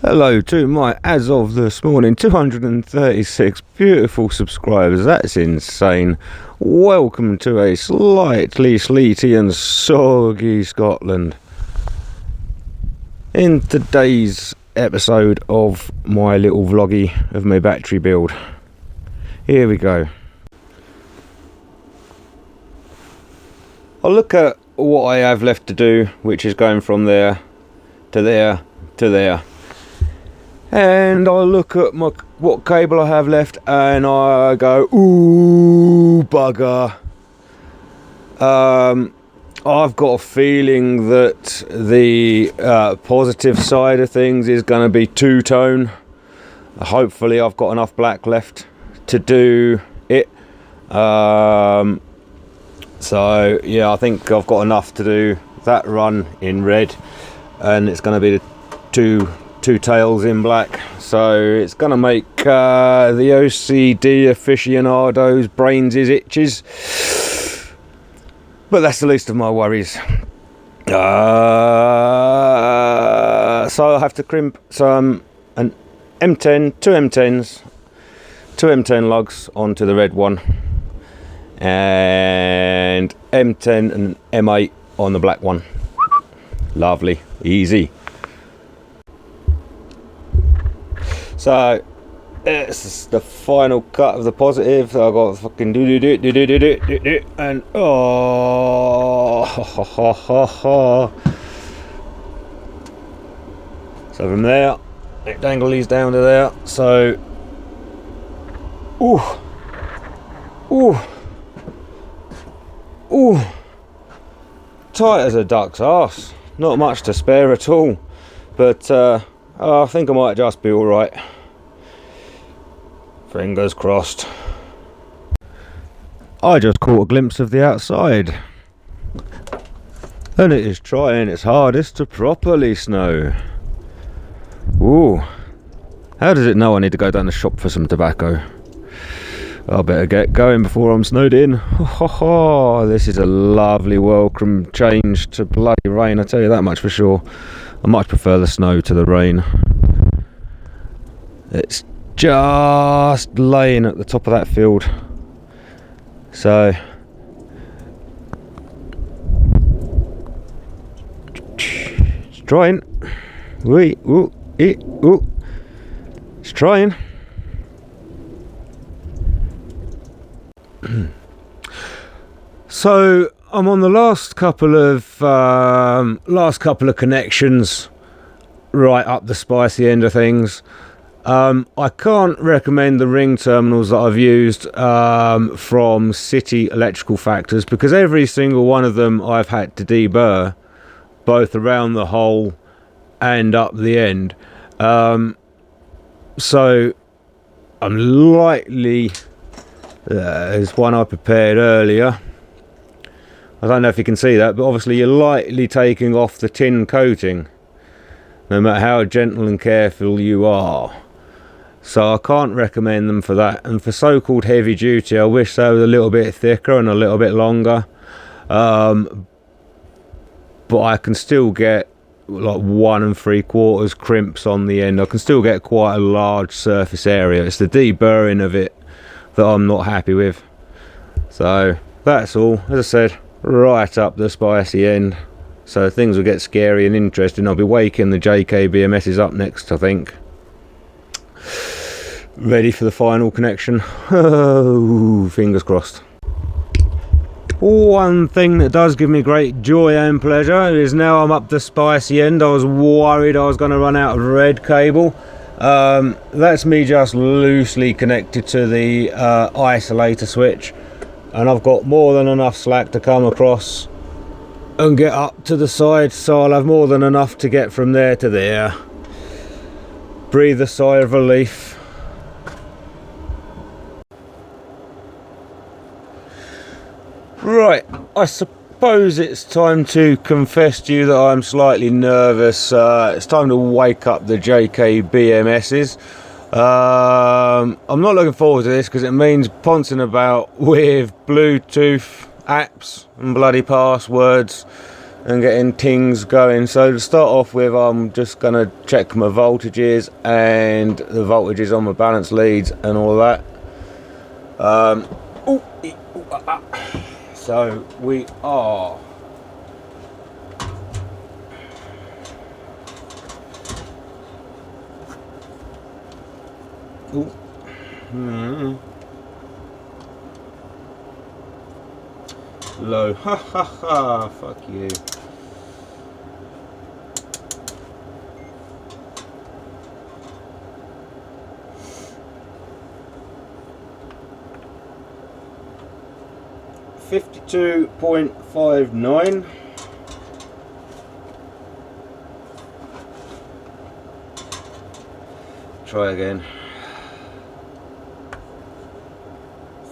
Hello to my, as of this morning, 236 beautiful subscribers. That's insane. Welcome to a slightly sleety and soggy Scotland. In today's episode of my little vloggy of my battery build, here we go. I'll look at what I have left to do, which is going from there to there to there. And I look at what cable I have left and I go, ooh, bugger. I've got a feeling that the positive side of things is going to be two-tone. Hopefully I've got enough black left to do it. So yeah, I think I've got enough to do that run in red, and it's going to be the two tails in black, so it's gonna make the OCD aficionados' brains itches, but that's the least of my worries. So I'll have to crimp some two M10s, two M10 lugs onto the red one, and M10 and M8 on the black one. Lovely, easy. So it's the final cut of the positive. So I got fucking do and so from there, dangle these down to there. So ooh, tight as a duck's arse. Not much to spare at all, but I think I might just be all right. Fingers crossed. I just caught a glimpse of the outside, and it is trying its hardest to properly snow. Ooh, how does it know I need to go down the shop for some tobacco? I better get going before I'm snowed in. This is a lovely welcome change to bloody rain, I tell you that much for sure. I much prefer the snow to the rain. It's just laying at the top of that field, so it's trying. It's trying. So I'm on the last couple of connections, right up the spicy end of things. I can't recommend the ring terminals that I've used from City Electrical Factors, because every single one of them I've had to deburr, both around the hole and up the end. So I'm lightly, there's one I prepared earlier. I don't know if you can see that, but obviously you're lightly taking off the tin coating, no matter how gentle and careful you are. So I can't recommend them for that. And for so-called heavy duty, I wish they were a little bit thicker and a little bit longer. But I can still get like 1 3/4 crimps on the end. I can still get quite a large surface area. It's the deburring of it that I'm not happy with. So that's all. As I said, right up the spicy end. So things will get scary and interesting. I'll be waking the JK BMSesssss up next, I think. Ready for the final connection. Oh, fingers crossed. One thing that does give me great joy and pleasure is now I'm up the spicy end. I was worried I was going to run out of red cable. That's me just loosely connected to the isolator switch, and I've got more than enough slack to come across and get up to the side, so I'll have more than enough to get from there to there. Breathe a sigh of relief. Right, I suppose it's time to confess to you that I'm slightly nervous. It's time to wake up the JK BMSesssss. I'm not looking forward to this because it means poncing about with Bluetooth apps and bloody passwords and getting things going. So to start off with, I'm just going to check my voltages and the voltages on my balance leads and all that. So we are low. Ha ha ha, fuck you. $52.59. Try again.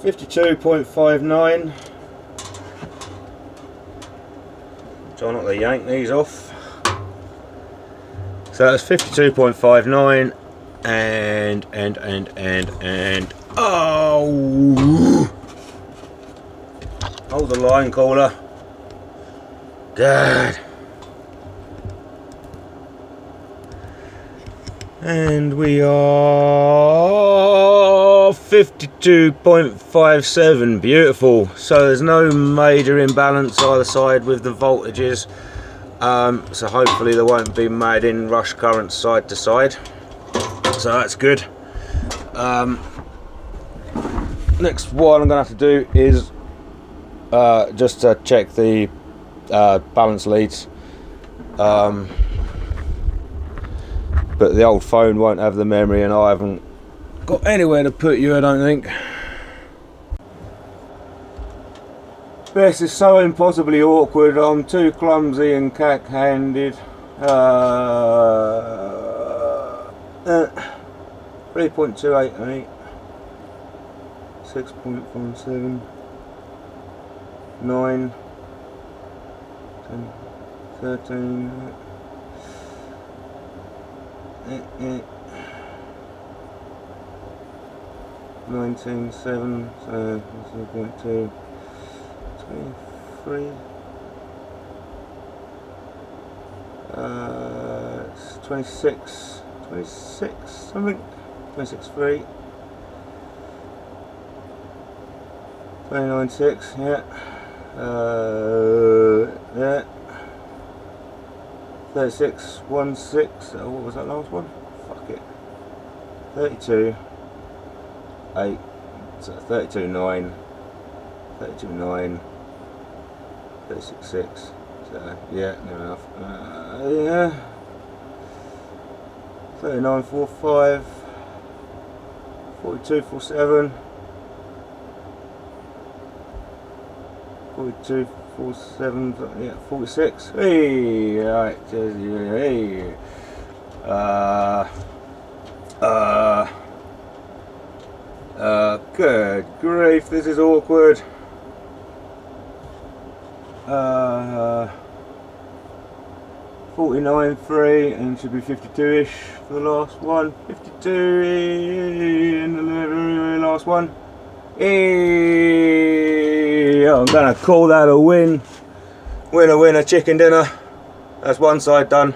52.59. Try not to yank these off. So that's 52.59 and oh, hold the line, caller. God. And we are 52.57, beautiful. So there's no major imbalance either side with the voltages. So hopefully there won't be mad in rush currents side to side. So that's good. Next, what I'm going to have to do is just to check the balance leads. But the old phone won't have the memory, and I haven't got anywhere to put you, I don't think. This is so impossibly awkward. I'm too clumsy and cack-handed. 3.288, 6.17, 9, 10, 13. 19.7, so 0.2, 23, it's 26 something, 26.3, 29.6, yeah, yeah. 36.16. What was that last one? Fuck it. 32.8. So 32.9. 32.9. 36.6. So yeah, near enough. Yeah. 39.45. 42.47. 42.47, yeah, 46. Hey, right, hey. Good grief, this is awkward. 49.3 and should be 52-ish for the last one. 52 in the very last one. Hey, I'm gonna call that a win. Winner, winner, chicken dinner. That's one side done.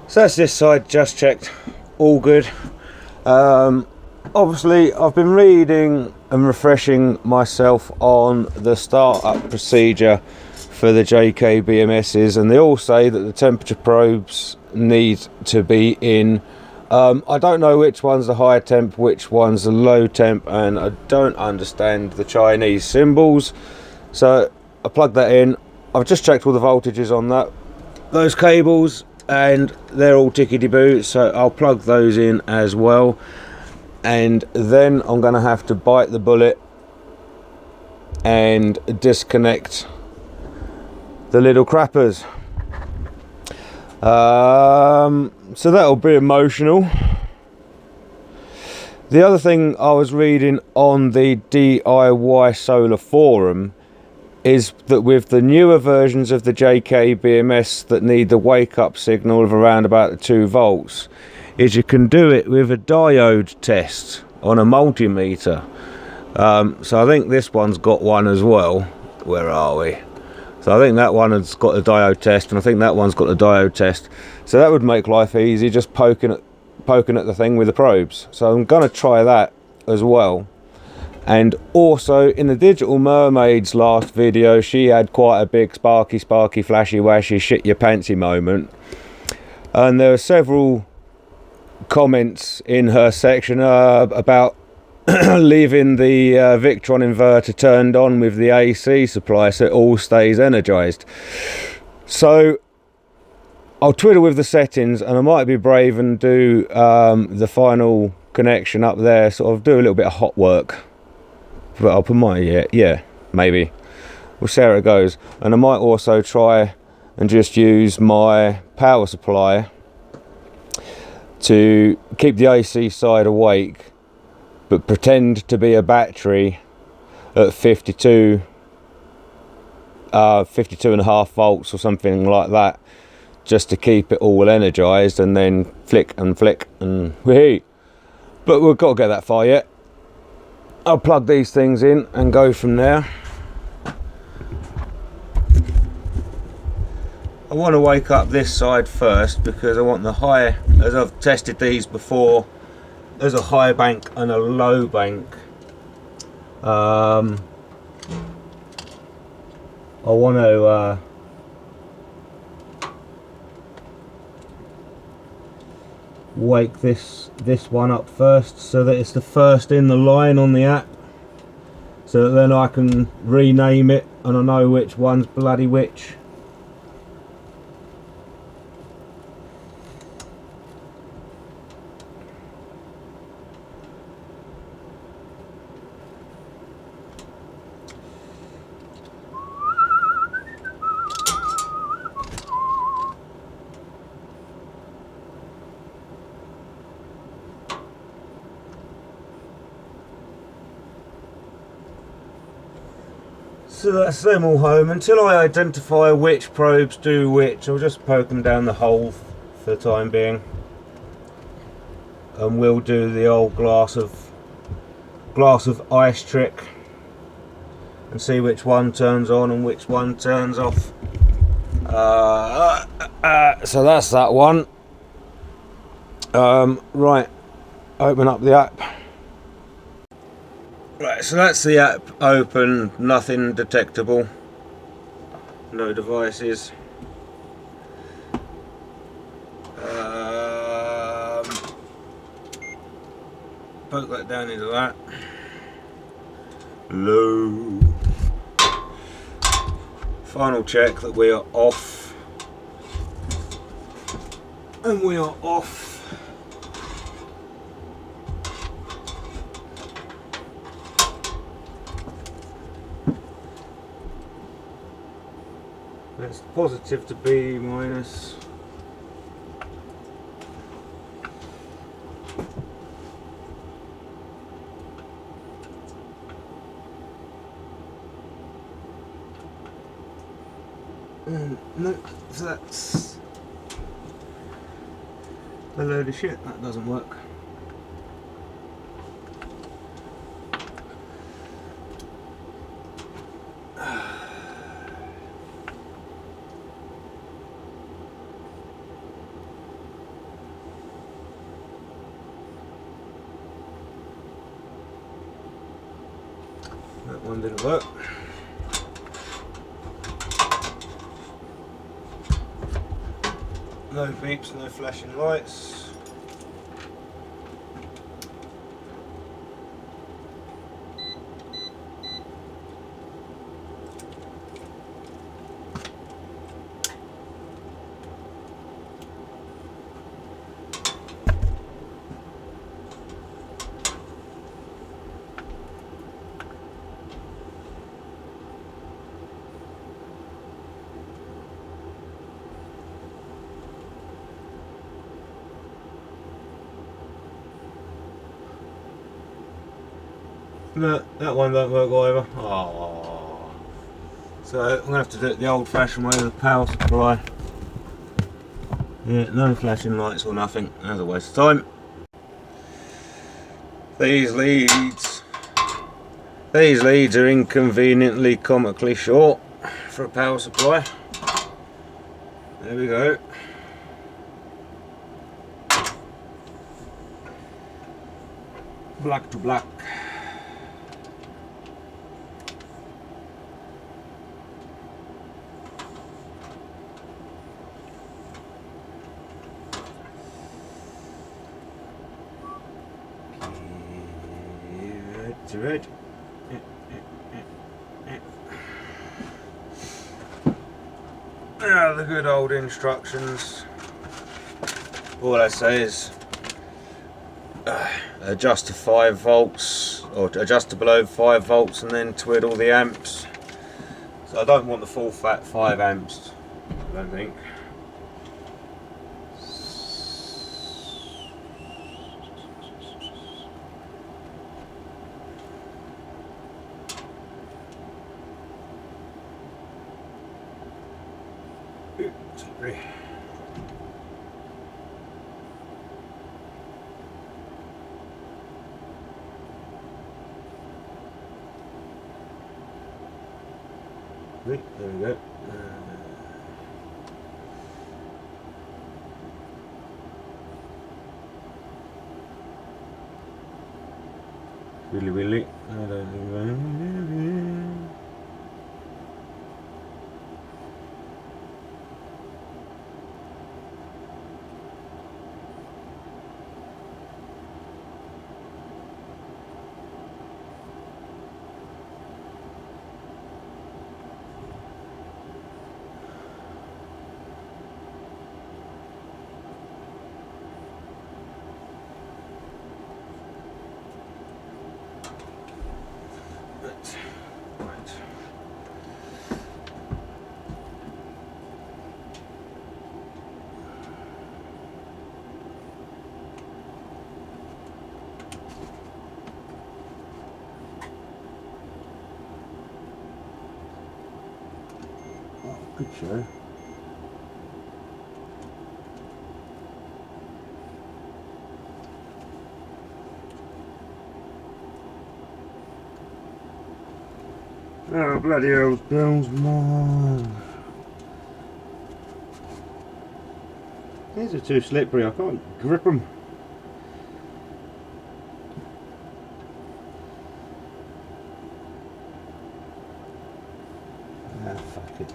So that's this side just checked. All good. Obviously, I've been reading and refreshing myself on the startup procedure for the JK BMSs, and they all say that the temperature probes need to be in. I don't know which one's the high temp, which one's the low temp, and I don't understand the Chinese symbols. So I plugged that in. I've just checked all the voltages on those cables, and they're all tickety-boo, so I'll plug those in as well. And then I'm going to have to bite the bullet and disconnect the little crappers. So that'll be emotional. The other thing I was reading on the DIY solar forum is that with the newer versions of the JK BMS that need the wake up signal of around about 2 volts, is you can do it with a diode test on a multimeter. So I think this one's got one as well. Where are we? So I think that one has got a diode test, and I think that one's got a diode test. So that would make life easy, just poking at the thing with the probes. So I'm going to try that as well. And also in the Digital Mermaid's last video, she had quite a big sparky flashy washy shit your pantsy moment, and there were several comments in her section about leaving the Victron inverter turned on with the AC supply so it all stays energized. So I'll twiddle with the settings, and I might be brave and do the final connection up there, sort of do a little bit of hot work. But I'll put my, yeah, maybe. We'll see how it goes. And I might also try and just use my power supply to keep the AC side awake, but pretend to be a battery at 52 and a half volts or something like that, just to keep it all energized, and then flick and whee. But we've got to get that far yet. I'll plug these things in and go from there. I want to wake up this side first because I want the high, as I've tested these before, there's a high bank and a low bank. I want to wake this one up first, so that it's the first in the line on the app, so that then I can rename it and I know which one's bloody which. So that's them all home. Until I identify which probes do which, I'll just poke them down the hole for the time being, and we'll do the old glass of ice trick and see which one turns on and which one turns off. So that's that one. Right, open up the app. Right, so that's the app open, nothing detectable, no devices. Poke that down into that. Low. Final check that we are off. And we are off. It's positive to B minus. No, so that's a load of shit. That doesn't work. That one didn't work. No beeps, no flashing lights. No, that one don't work either. Oh. So I'm going to have to do it the old fashioned way with the power supply. Yeah, no flashing lights or nothing. That's a waste of time. These leads are inconveniently comically short. for a power supply. There we go. Black to black. Red. The good old instructions. All I say is adjust to 5 volts or adjust to below 5 volts and then twiddle the amps. So I don't want the full fat 5 amps, I don't think. Slippery. There we go. Really. Good show. Oh, bloody hell, bells, man. These are too slippery, I can't grip them. Ah, fuck it.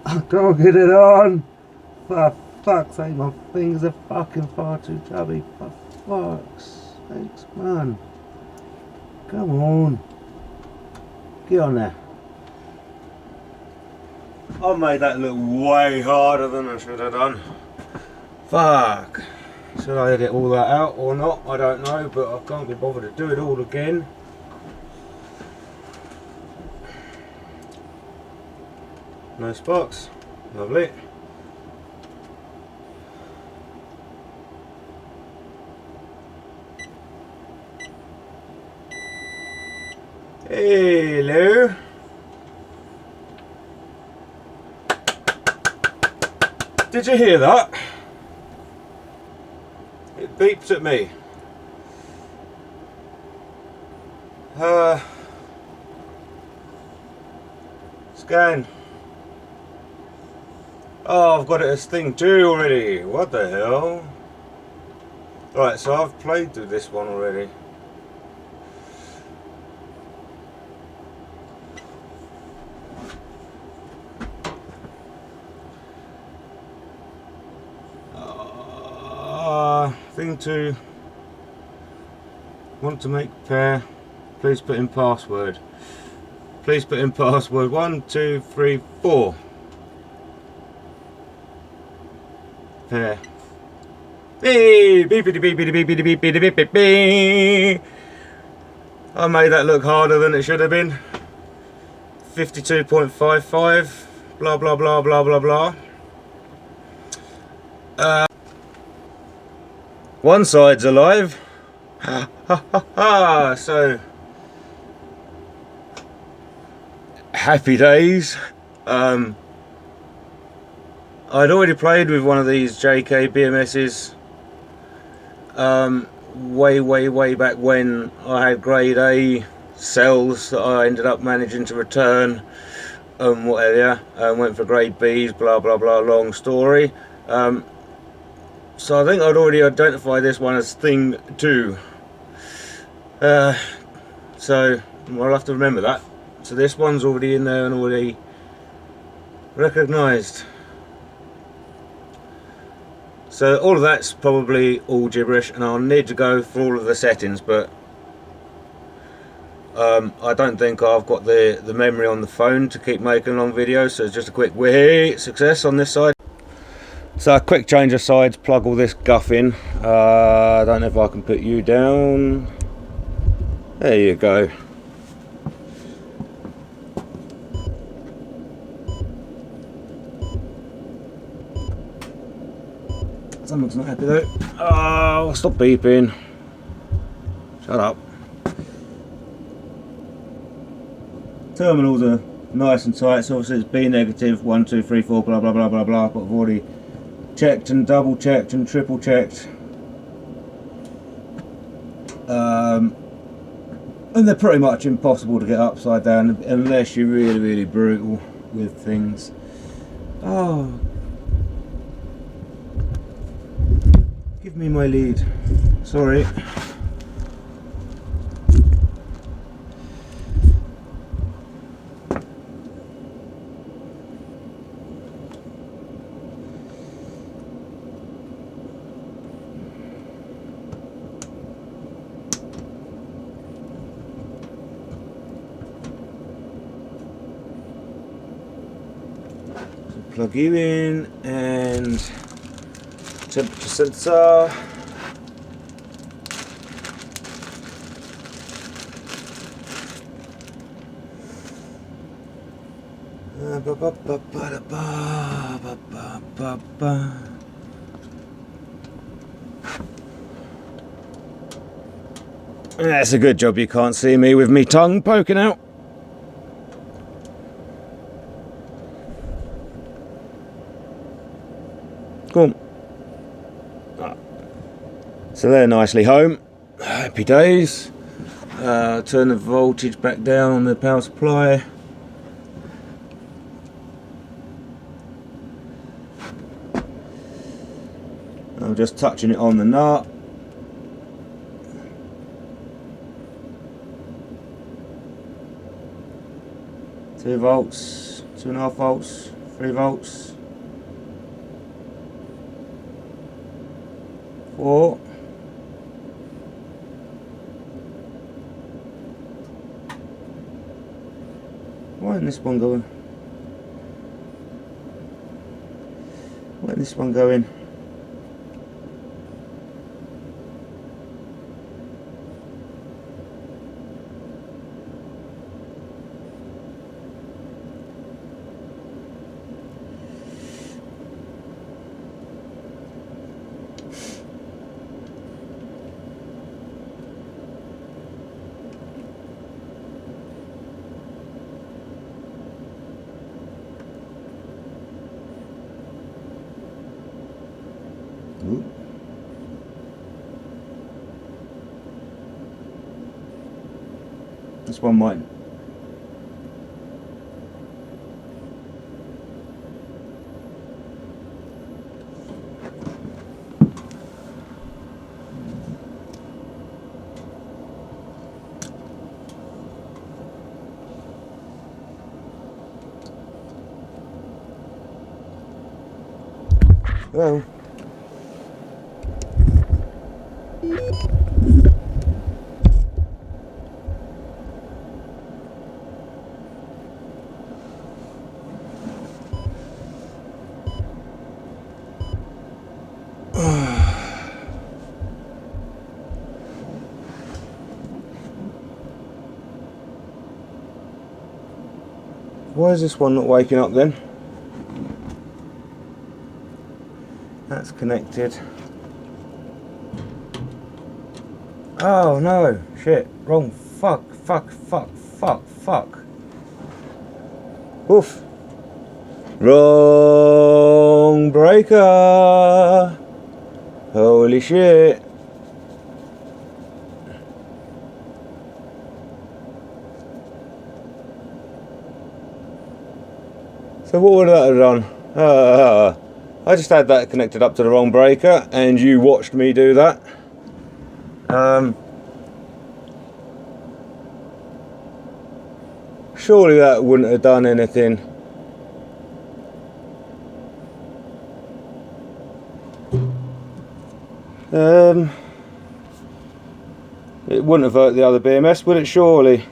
I can't get it on! For fuck's sake, my fingers are fucking far too chubby. For fuck's sakes, man. Come on. Get on there. I made that look way harder than I should have done. Fuck. Should I edit all that out or not? I don't know, but I can't be bothered to do it all again. No sparks. Lovely. Hello. Did you hear that? It beeps at me. Scan. Oh, I've got it as thing 2 already. What the hell? Right, so I've played through this one already. Thing 2. Want to make pair. Please put in password. Please put in password 1, 2, 3, 4. Pair. Hey, beepity beepity beepity beepity beep beep. I made that look harder than it should have been. 52.55. Blah blah blah blah blah blah. One side's alive. Ha ha ha ha. So happy days. I'd already played with one of these JK BMSesses way back when I had grade A cells that I ended up managing to return and whatever, and went for grade B's, blah blah blah, long story. So I think I'd already identified this one as thing 2. So I'll have to remember that. So this one's already in there and already recognised. So all of that's probably all gibberish, and I'll need to go for all of the settings, but I don't think I've got the memory on the phone to keep making long videos, so it's just a quick success on this side. So a quick change of sides, plug all this guff in. I don't know if I can put you down. There you go. Someone's not happy though. Oh, stop beeping. Shut up. Terminals are nice and tight, so obviously it's B negative, 1, 2, 3, 4, blah blah blah blah blah, but I've already checked and double checked and triple checked. And they're pretty much impossible to get upside down unless you're really brutal with things. Oh, give me my lead. Sorry. Plug you in, and temperature sensor. That's a good job you can't see me with me tongue poking out. Cool. So they're nicely home. Happy days. Turn the voltage back down on the power supply. I'm just touching it on the nut. Two volts, 2.5 volts, 3 volts. 4. Why isn't this one going? Why isn't this one going? This one might. Hello. Why is this one not waking up then? That's connected. Oh no, shit, wrong, fuck. Oof. Wrong breaker. Holy shit. So what would that have done? I just had that connected up to the wrong breaker and you watched me do that. Surely that wouldn't have done anything. It wouldn't have hurt the other BMS, would it? Surely.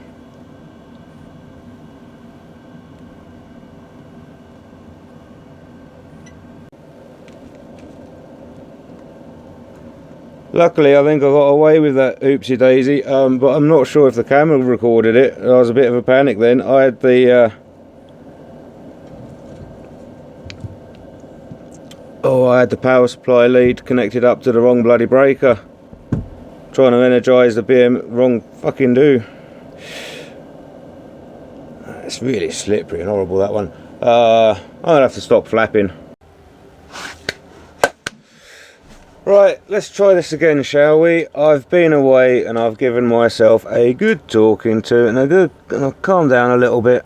Luckily, I think I got away with that oopsie daisy, but I'm not sure if the camera recorded it. I was a bit of a panic then. I had the I had the power supply lead connected up to the wrong bloody breaker. Trying to energise the wrong fucking do. It's really slippery and horrible, that one. I'm gonna have to stop flapping. Right, let's try this again, shall we? I've been away and I've given myself a good talking to and I've calmed down a little bit.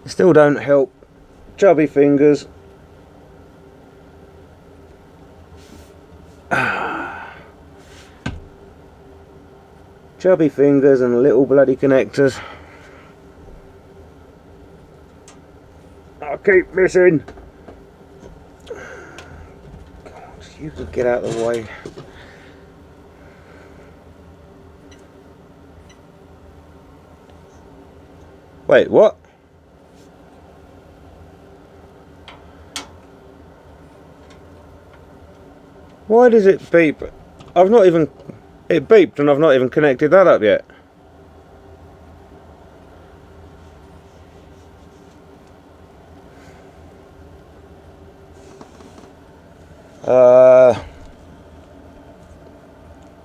Still don't help. Chubby fingers. Chubby fingers and little bloody connectors. I keep missing. You could get out of the way. Wait, what? Why does it beep? I've not even... It beeped and I've not even connected that up yet.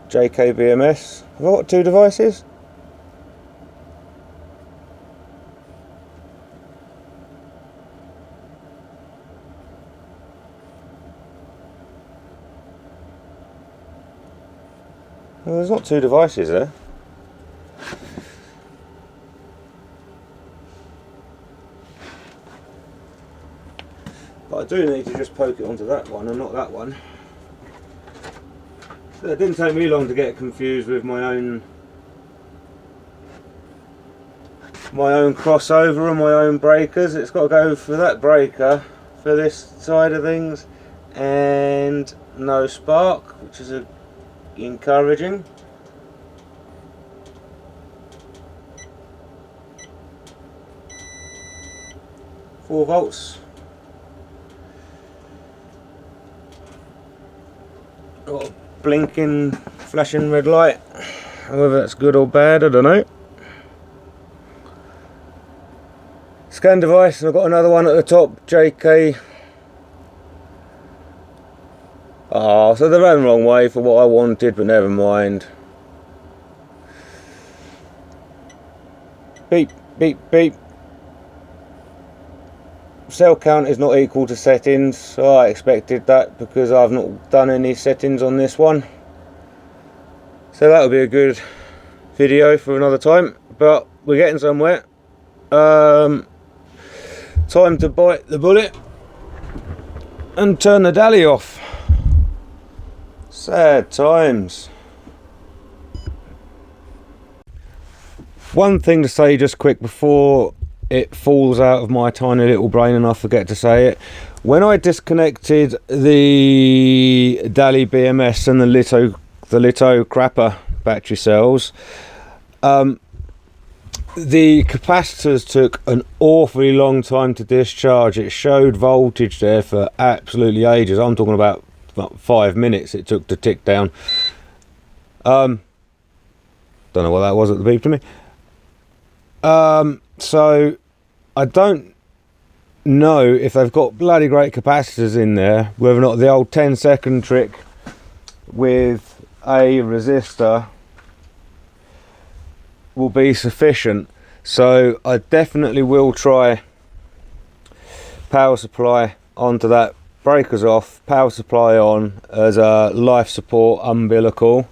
JK BMS. Have I got two devices? Well, there's not two devices there. But I do need to just poke it onto that one and not that one. It didn't take me long to get confused with my own crossover and my own breakers. It's got to go for that breaker for this side of things, and no spark, which is encouraging. Four volts. Got a blinking, flashing red light. Whether that's good or bad, I don't know. Scan device, and I've got another one at the top, JK. Oh, so they ran the wrong way for what I wanted, but never mind. Beep, beep, beep. Cell count is not equal to settings, so I expected that because I've not done any settings on this one. So that'll be a good video for another time, but we're getting somewhere. Time to bite the bullet and turn the dally off. Sad times. One thing to say just quick before it falls out of my tiny little brain and I forget to say it. When I disconnected the Dali BMS and the Litto crapper battery cells, the capacitors took an awfully long time to discharge. It showed voltage there for absolutely ages. I'm talking about 5 minutes it took to tick down. Don't know what that was at the beep to me. So I don't know if they've got bloody great capacitors in there, whether or not the old 10-second trick with a resistor will be sufficient. So I definitely will try power supply onto that, breakers off, power supply on as a life support umbilical,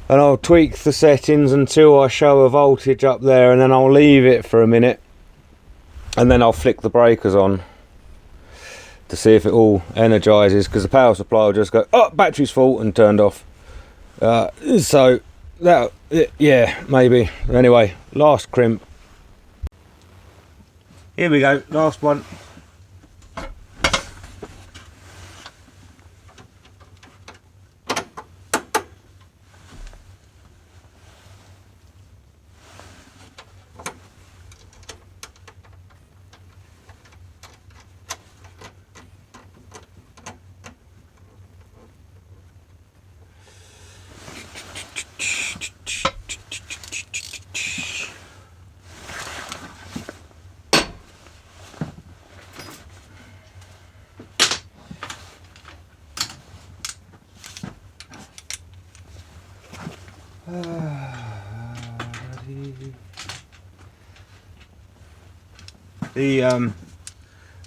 and I'll tweak the settings until I show a voltage up there, and then I'll leave it for a minute, and then I'll flick the breakers on to see if it all energizes, because the power supply will just go, oh, battery's full, and turned off. So that, yeah, maybe. Anyway, last crimp. Here we go, last one.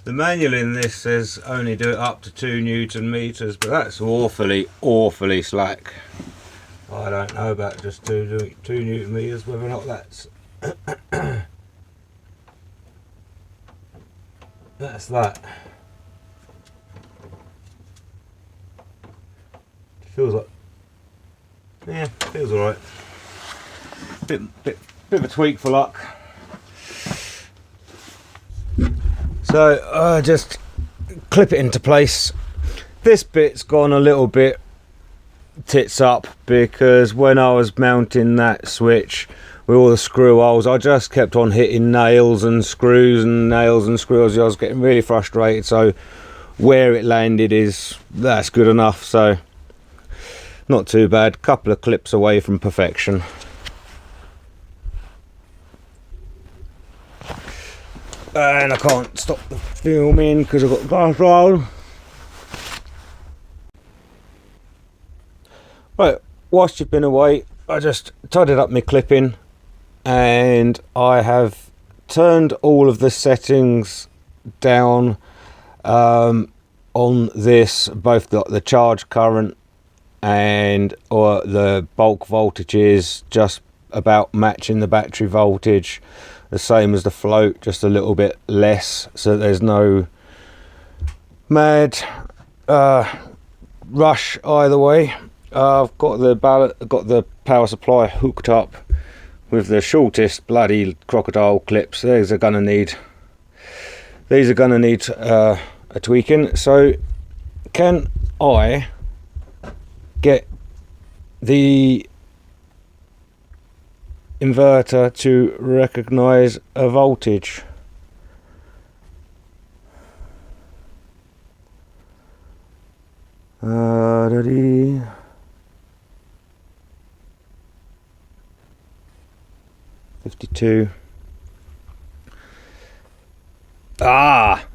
The manual in this says only do it up to 2 Newton meters, but that's awfully slack. I don't know about just 2 Newton meters, whether or not that's that. Feels like, yeah, feels alright. Bit of a tweak for luck. So just clip it into place. This bit's gone a little bit tits up because when I was mounting that switch with all the screw holes, I just kept on hitting nails and screws and nails and screws. I was getting really frustrated, so where it landed that's good enough. So not too bad, couple of clips away from perfection. And I can't stop the filming because I've got glass on. Right, whilst you've been away, I just tidied up my clipping, and I have turned all of the settings down on this, both the charge current and or the bulk voltages, just about matching the battery voltage, the same as the float, just a little bit less, so there's no mad rush either way. I've got the power supply hooked up with the shortest bloody crocodile clips. These are gonna need a tweaking. So can I get the inverter to recognize a voltage? Ready? $52.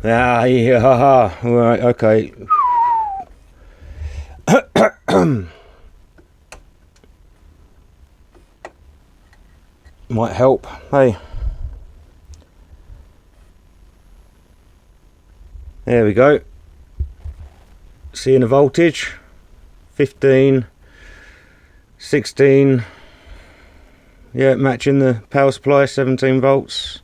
Yeah, right, okay. Might help, hey. There we go. Seeing the voltage, 15, 16. Yeah, matching the power supply, 17 volts.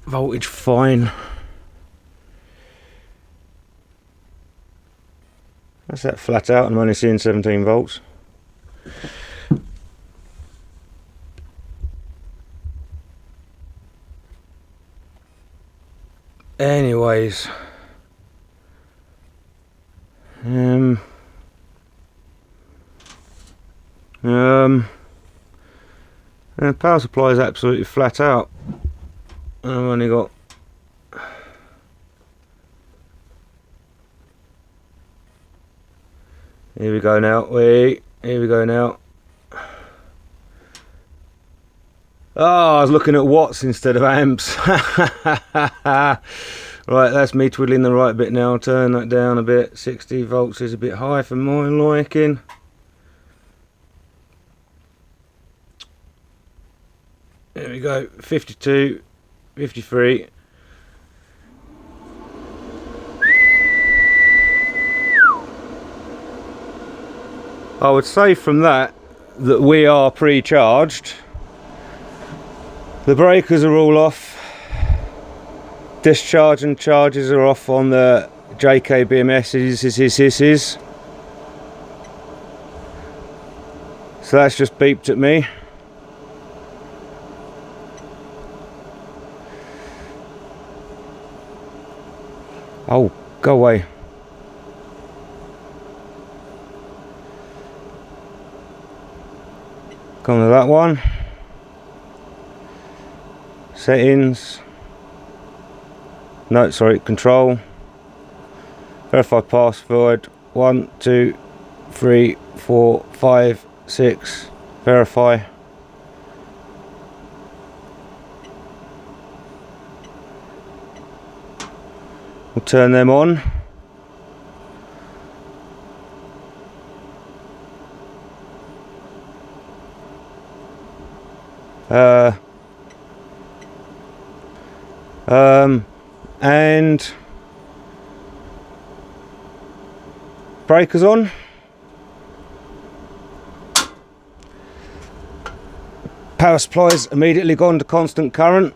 Voltage fine. That's that flat out, I'm only seeing 17 volts. Anyways, the power supply is absolutely flat out. I've only got here we go now. Here we go now. Oh, I was looking at watts instead of amps. Right, that's me twiddling the right bit now. Turn that down a bit. 60 volts is a bit high for my liking. There we go, 52, 53. I would say from that we are pre-charged. The breakers are all off. Discharge and charges are off on the JK BMSesssss. So that's just beeped at me. Oh, go away. Come to that one. Settings. No, sorry, control. Verify password. 1, 2, 3, 4, 5, 6. Verify. We'll turn them on. And breakers on. Power supply's immediately gone to constant current.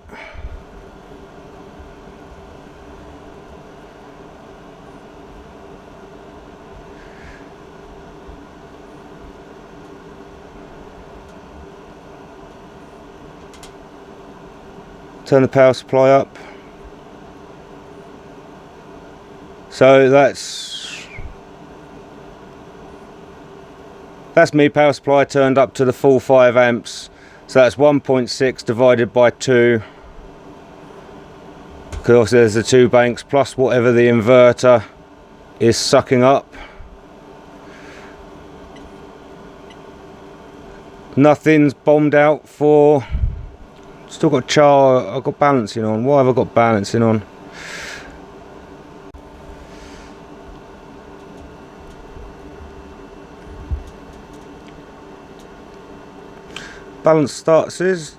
Turn the power supply up. So that's me power supply turned up to the full 5 amps. So that's 1.6 divided by 2. Of course there's the 2 banks plus whatever the inverter is sucking up. Nothing's bombed out for. Still got I've got balancing on. Why have I got balancing on? Balance starts is.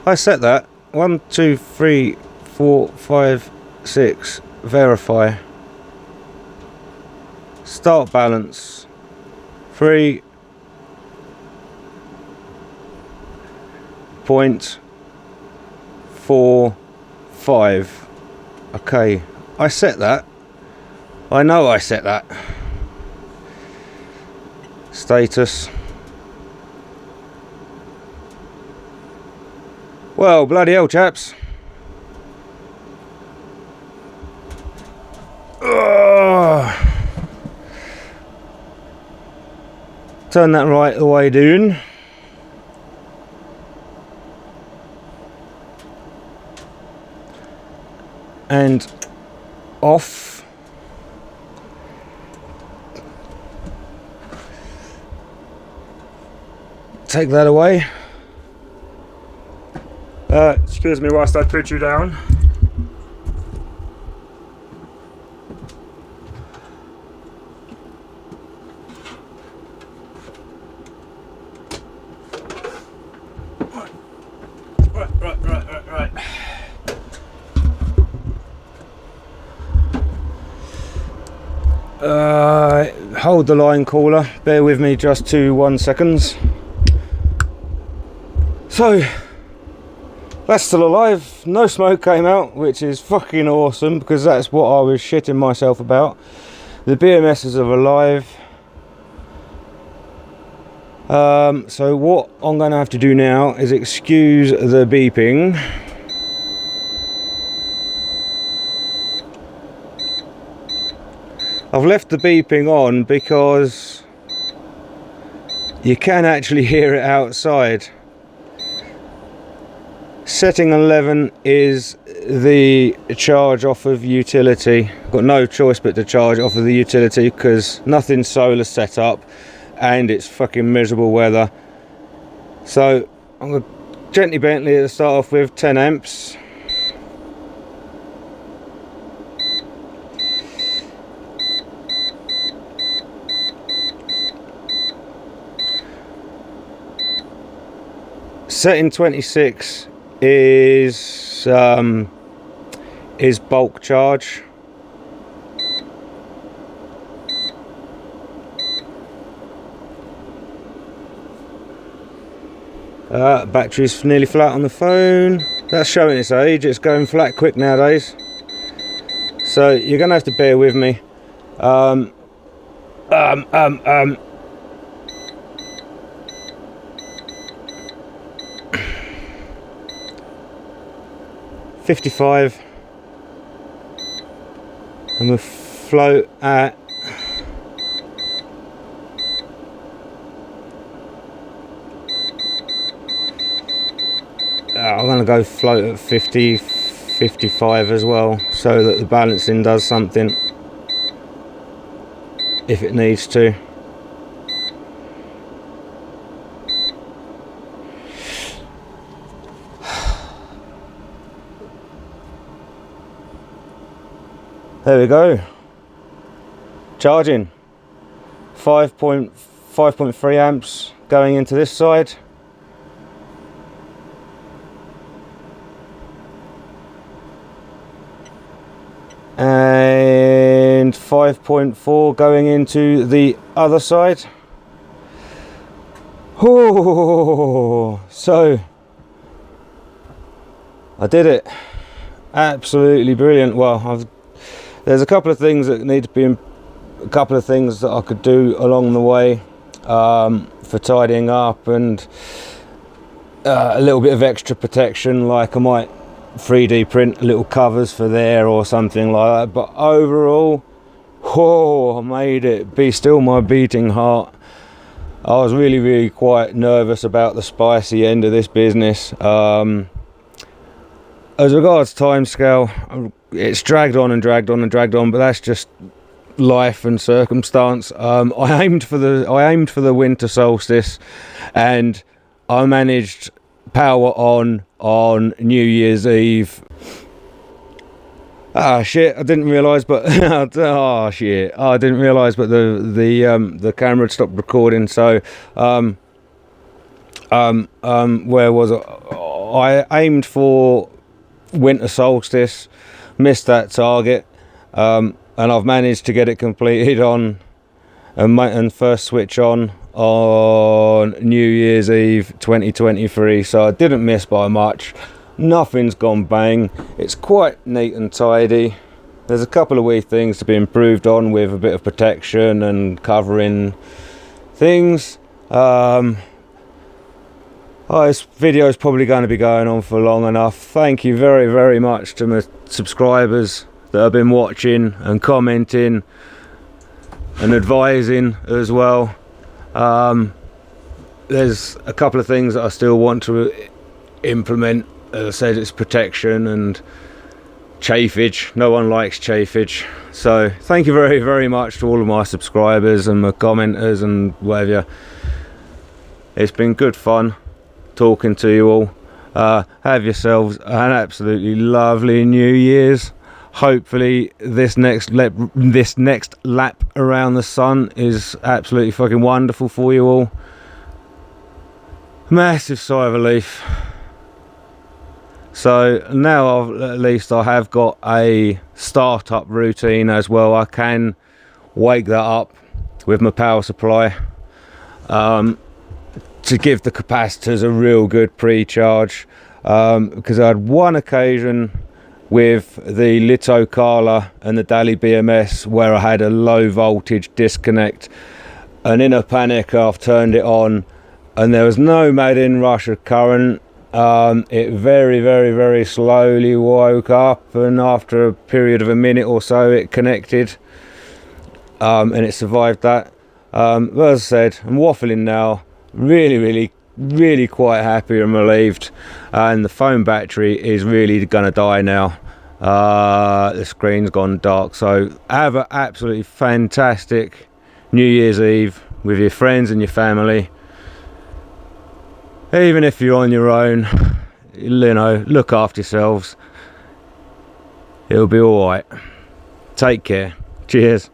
I set that. 1, 2, 3, 4, 5, 6. Verify. Start balance. 3.45. Okay, I set that. I know I set that. Status. Well, bloody hell, chaps. Turn that right the way down. And off. Take that away. Excuse me whilst I put you down. Right. Hold the line caller. Bear with me just 1 seconds. So that's still alive. No smoke came out, which is fucking awesome because that's what I was shitting myself about. The BMSs are alive. So what I'm going to have to do now is excuse the beeping. I've left the beeping on because you can actually hear it outside. Setting 11 is the charge off of utility. Got no choice but to charge off of the utility because nothing's solar set up and it's fucking miserable weather. So I'm going to gently Bentley to start off with 10 amps. Setting 26 is bulk charge. Battery's nearly flat on the phone. That's showing its age. It's going flat quick nowadays. So you're gonna have to bear with me. 55, and we'll float at I'm going to go float at 50, 55 as well, so that the balancing does something if it needs to. There we go. Charging. 5.3 amps going into this side. And 5.4 going into the other side. Oh, so I did it. Absolutely brilliant. Well, there's a couple of things that need to be, a couple of things that I could do along the way for tidying up, and a little bit of extra protection, like I might 3D print little covers for there or something like that. But overall, I made it. Be still my beating heart. I was really quite nervous about the spicy end of this business. As regards timescale, it's dragged on and dragged on and dragged on, but that's just life and circumstance. I aimed for the winter solstice, and I managed power on New Year's Eve. Shit, I didn't realise, but shit, I didn't realise, but the camera had stopped recording. So where was it? I aimed for winter solstice, missed that target, and I've managed to get it completed on and first switch on New Year's Eve 2023. So I didn't miss by much. Nothing's gone bang. It's quite neat and tidy. There's a couple of wee things to be improved on, with a bit of protection and covering things. This video is probably going to be going on for long enough. Thank you very much to my subscribers that have been watching and commenting and advising as well. There's a couple of things that I still want to implement. As I said, it's protection and chafage. No one likes chafage. So thank you very much to all of my subscribers and my commenters and whatever. It's been good fun talking to you all. Have yourselves an absolutely lovely New Year's. Hopefully this next lap around the sun is absolutely fucking wonderful for you all. Massive sigh of relief. So now at least I have got a startup routine as well. I can wake that up with my power supply to give the capacitors a real good pre-charge, because I had one occasion with the LiitoKala and the JK BMSesssss where I had a low voltage disconnect, and in a panic I've turned it on and there was no made in rush of current. It very slowly woke up, and after a period of a minute or so it connected, and it survived that. But as I said, I'm waffling now. Really quite happy and relieved, and the phone battery is really gonna die now. The screen's gone dark. So have an absolutely fantastic New Year's Eve with your friends and your family. Even if you're on your own, you know, look after yourselves. It'll be all right. Take care. Cheers.